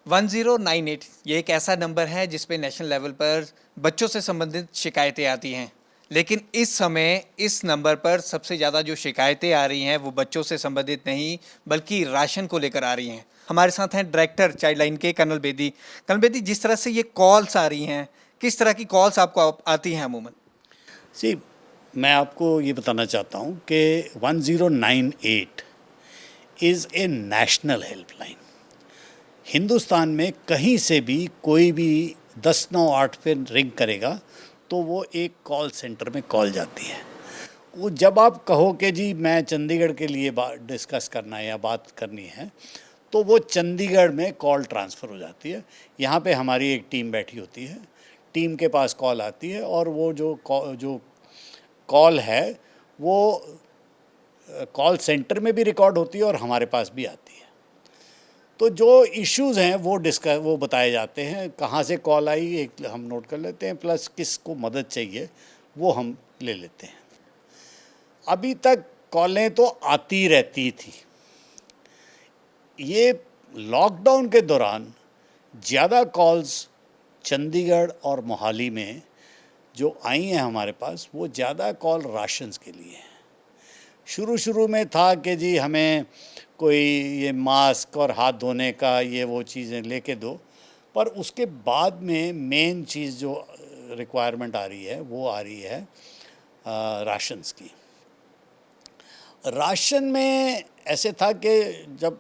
1098 ये एक ऐसा नंबर है जिस पे नेशनल लेवल पर बच्चों से संबंधित शिकायतें आती हैं, लेकिन इस समय इस नंबर पर सबसे ज़्यादा जो शिकायतें आ रही हैं वो बच्चों से संबंधित नहीं बल्कि राशन को लेकर आ रही हैं। हमारे साथ हैं डायरेक्टर चाइल्ड लाइन के कर्नल बेदी। कर्नल बेदी, जिस तरह से ये कॉल्स आ रही हैं, किस तरह की कॉल्स आपको आती हैं अमूमन? सी, मैं आपको ये बताना चाहता हूँ कि 1098 is a national helpline. Hindustan में कहीं से भी कोई भी 1098 पे रिंग करेगा तो वो एक कॉल सेंटर में कॉल जाती है। वो जब आप कहो कि जी मैं चंडीगढ़ के लिए डिस्कस करना है या बात करनी है, तो वो चंडीगढ़ में कॉल ट्रांसफ़र हो जाती है। यहाँ पे हमारी एक टीम बैठी होती है, टीम के पास कॉल आती है और वो जो कॉल है वो कॉल सेंटर में भी रिकॉर्ड होती है और हमारे पास भी आती है। तो जो इश्यूज़ हैं वो बताए जाते हैं, कहाँ से कॉल आई एक हम नोट कर लेते हैं, प्लस किसको मदद चाहिए वो हम ले लेते हैं। अभी तक कॉलें तो आती रहती थी। ये लॉकडाउन के दौरान ज़्यादा कॉल्स चंडीगढ़ और मोहाली में जो आई हैं हमारे पास, वो ज़्यादा कॉल राशंस के लिए हैं। शुरू में था कि जी हमें कोई ये मास्क और हाथ धोने का ये वो चीज़ें लेके दो, पर उसके बाद में मेन चीज़ जो रिक्वायरमेंट आ रही है वो आ रही है राशंस की। राशन में ऐसे था कि जब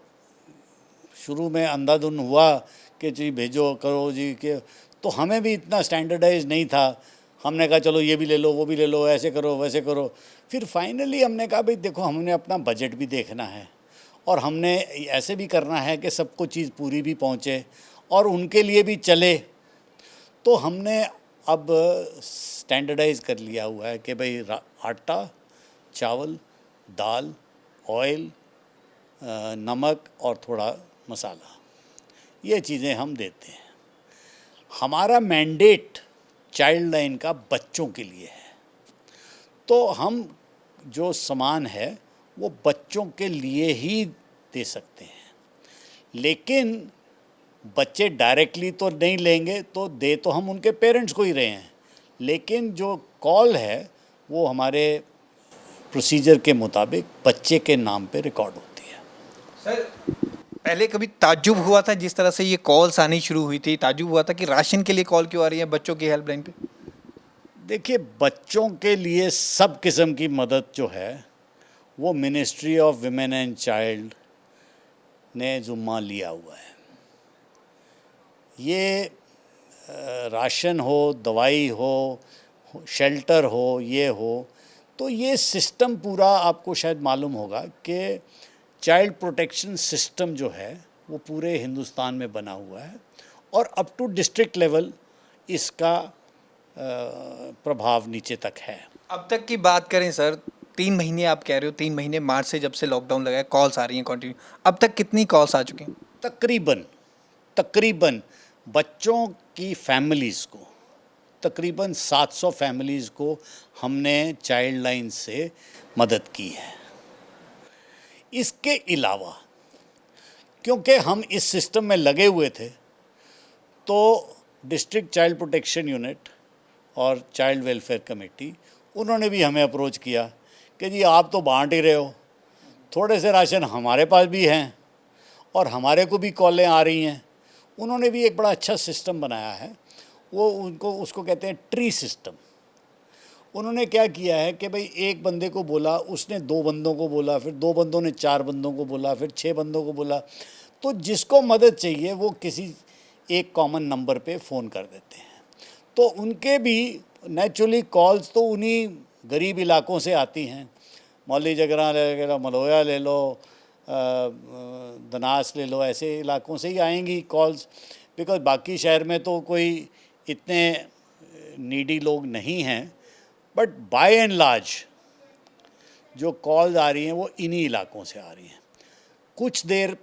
शुरू में अंधाधुन हुआ कि जी भेजो करो जी के, तो हमें भी इतना स्टैंडर्डाइज नहीं था। हमने कहा चलो ये भी ले लो वो भी ले लो, ऐसे करो वैसे करो। फिर फाइनली हमने कहा भाई देखो, हमने अपना बजट भी देखना है और हमने ऐसे भी करना है कि सबको चीज़ पूरी भी पहुँचे और उनके लिए भी चले। तो हमने अब स्टैंडर्डाइज कर लिया हुआ है कि भाई आटा, चावल, दाल, ऑयल, नमक और थोड़ा मसाला, ये चीज़ें हम देते हैं। हमारा मैंडेट चाइल्ड लाइन का बच्चों के लिए है, तो हम जो सामान है वो बच्चों के लिए ही दे सकते हैं। लेकिन बच्चे डायरेक्टली तो नहीं लेंगे, तो दे तो हम उनके पेरेंट्स को ही रहे हैं, लेकिन जो कॉल है वो हमारे प्रोसीजर के मुताबिक बच्चे के नाम पे रिकॉर्ड होती है। सर, पहले कभी ताज्जुब हुआ था जिस तरह से ये कॉल्स आनी शुरू हुई थी, ताज्जुब हुआ था कि राशन के लिए कॉल क्यों आ रही है बच्चों की हेल्पलाइन पे? देखिए, बच्चों के लिए सब किस्म की मदद जो है वो ministry of women and child ने ज़ुम्मा लिया हुआ है। ये राशन हो, दवाई हो, शेल्टर हो, ये हो, तो ये सिस्टम पूरा आपको शायद मालूम होगा कि चाइल्ड प्रोटेक्शन सिस्टम जो है वो पूरे हिंदुस्तान में बना हुआ है और अप टू डिस्ट्रिक्ट लेवल इसका प्रभाव नीचे तक है। अब तक की बात करें सर, 3 महीने आप कह रहे हो, 3 महीने मार्च से जब से लॉकडाउन लगा है कॉल्स आ रही हैं कंटिन्यू, अब तक कितनी कॉल्स आ चुकी हैं? तकरीबन तकरीबन बच्चों की फैमिलीज़ को, तकरीबन 700 फैमिलीज़ को हमने चाइल्ड लाइन से मदद की है। इसके अलावा क्योंकि हम इस सिस्टम में लगे हुए थे, तो डिस्ट्रिक्ट चाइल्ड प्रोटेक्शन यूनिट और चाइल्ड वेलफेयर कमेटी, उन्होंने भी हमें अप्रोच किया कि जी आप तो बांट ही रहे हो, थोड़े से राशन हमारे पास भी हैं और हमारे को भी कॉलें आ रही हैं। उन्होंने भी एक बड़ा अच्छा सिस्टम बनाया है, वो उसको कहते हैं ट्री सिस्टम। उन्होंने क्या किया है कि भाई एक बंदे को बोला, उसने 2 बंदों को बोला, फिर 2 बंदों ने 4 बंदों को बोला, फिर 6 बंदों को बोला, तो जिसको मदद चाहिए वो किसी एक कॉमन नंबर पे फ़ोन कर देते हैं। तो उनके भी नेचुरली कॉल्स तो उन्हीं गरीब इलाकों से आती हैं, मौली जगरा ले लो, मलोया ले लो, दनास ले लो, ऐसे इलाकों से ही आएंगी कॉल्स, बिकॉज़ बाकी शहर में तो कोई इतने नीडी लोग नहीं हैं। बट बाय एंड लार्ज जो कॉल्स आ रही हैं वो इन्हीं इलाकों से आ रही हैं। कुछ देर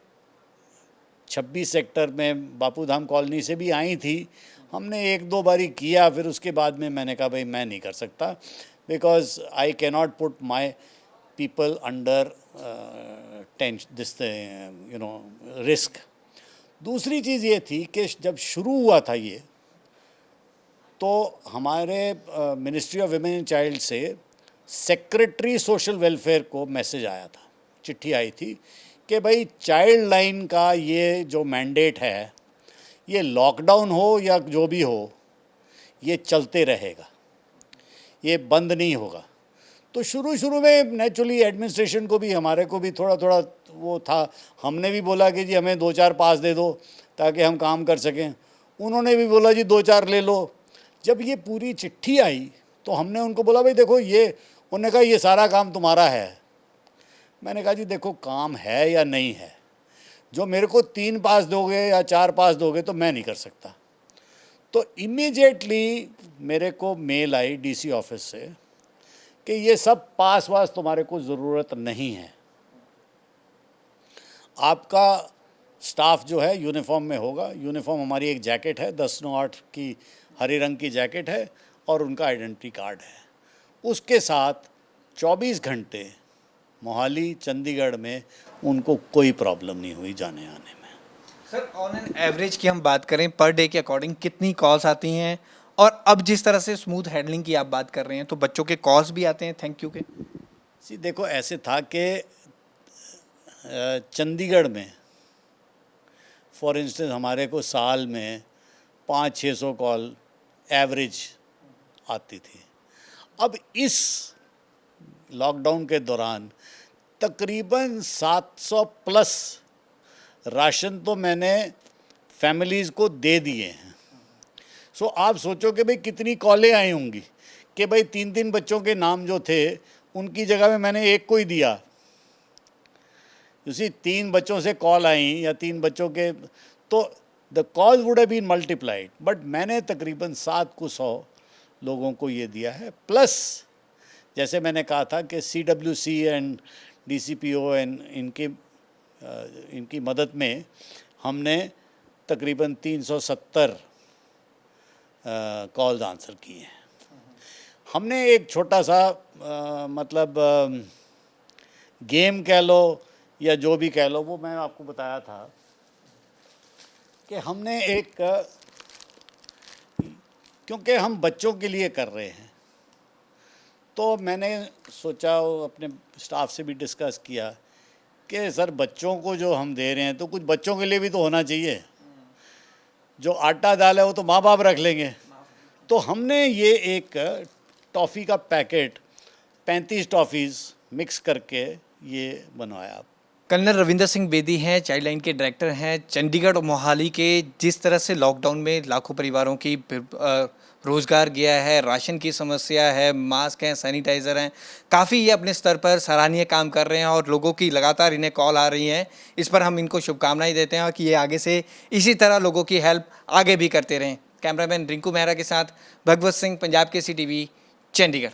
26 सेक्टर में बापू धाम कॉलोनी से भी आई थी, हमने 1-2 बारी किया, फिर उसके बाद में मैंने कहा भाई मैं नहीं कर सकता, because I can not put my people under tension, this risk. दूसरी चीज़ ये थी कि जब शुरू हुआ था ये, तो हमारे ministry of women and child से सेक्रेटरी सोशल वेलफेयर को मैसेज आया था, चिट्ठी आई थी कि भाई चाइल्ड लाइन का ये जो मैंडेट है, ये लॉकडाउन हो या जो भी हो, ये चलते रहेगा, ये बंद नहीं होगा। तो शुरू में नेचुरली एडमिनिस्ट्रेशन को भी, हमारे को भी थोड़ा थोड़ा वो था। हमने भी बोला कि जी हमें 2-4 पास दे दो ताकि हम काम कर सकें। उन्होंने भी बोला जी 2-4 ले लो। जब ये पूरी चिट्ठी आई तो हमने उनको बोला भाई देखो ये, उन्होंने कहा ये सारा काम तुम्हारा है। मैंने कहा जी देखो काम है या नहीं है, जो मेरे को 3 पास दोगे या 4 पास दोगे तो मैं नहीं कर सकता। तो इमीडिएटली मेरे को मेल आई डीसी ऑफिस से कि ये सब पास वास तुम्हारे को ज़रूरत नहीं है, आपका स्टाफ जो है यूनिफॉर्म में होगा। यूनिफॉर्म हमारी एक जैकेट है 10/9/8 की हरे रंग की जैकेट है और उनका आइडेंटिटी कार्ड है। उसके साथ 24 घंटे मोहाली चंडीगढ़ में उनको कोई प्रॉब्लम नहीं हुई जाने आने में। सर ऑन एन एवरेज की हम बात करें पर डे के अकॉर्डिंग कितनी कॉल्स आती हैं? और अब जिस तरह से स्मूथ हैंडलिंग की आप बात कर रहे हैं तो बच्चों के कॉल्स भी आते हैं थैंक यू के? जी देखो ऐसे था कि चंडीगढ़ में फॉर इंस्टेंस हमारे को साल में 500-600 कॉल एवरेज आती थी। अब इस लॉकडाउन के दौरान तकरीबन 700 प्लस राशन तो मैंने फैमिलीज़ को दे दिए हैं। सो आप सोचो कि भाई कितनी कॉलें आई होंगी कि भाई 3-3 बच्चों के नाम जो थे उनकी जगह में मैंने एक को ही दिया। उसी 3 बच्चों से कॉल आई या 3 बच्चों के, तो the call would have been multiplied, but मैंने तकरीबन 700 लोगों को ये दिया है। प्लस जैसे मैंने कहा था कि CWC एंड DCPO एंड इनकी मदद में हमने तकरीबन 370 कॉल्स आंसर किए हैं। हमने एक छोटा सा मतलब गेम कह लो या जो भी कह लो, वो मैं आपको बताया था कि हमने एक, क्योंकि हम बच्चों के लिए कर रहे हैं तो मैंने सोचा, अपने स्टाफ से भी डिस्कस किया कि सर बच्चों को जो हम दे रहे हैं तो कुछ बच्चों के लिए भी तो होना चाहिए। जो आटा दाल है वो तो माँ बाप रख लेंगे। तो हमने ये एक टॉफ़ी का पैकेट 35 टॉफ़ीज़ मिक्स करके ये बनवाया। कर्नल रविंदर सिंह बेदी हैं, चाइल्ड लाइन के डायरेक्टर हैं। चंडीगढ़ और मोहाली के जिस तरह से लॉकडाउन में लाखों परिवारों की रोज़गार गया है, राशन की समस्या है, मास्क हैं, सैनिटाइज़र हैं, काफ़ी ये अपने स्तर पर सराहनीय काम कर रहे हैं और लोगों की लगातार इन्हें कॉल आ रही हैं। इस पर हम इनको शुभकामनाएं देते हैं और कि ये आगे से इसी तरह लोगों की हेल्प आगे भी करते रहें। कैमरामैन रिंकू मेहरा के साथ भगवत सिंह, पंजाब केसरी टीवी, चंडीगढ़।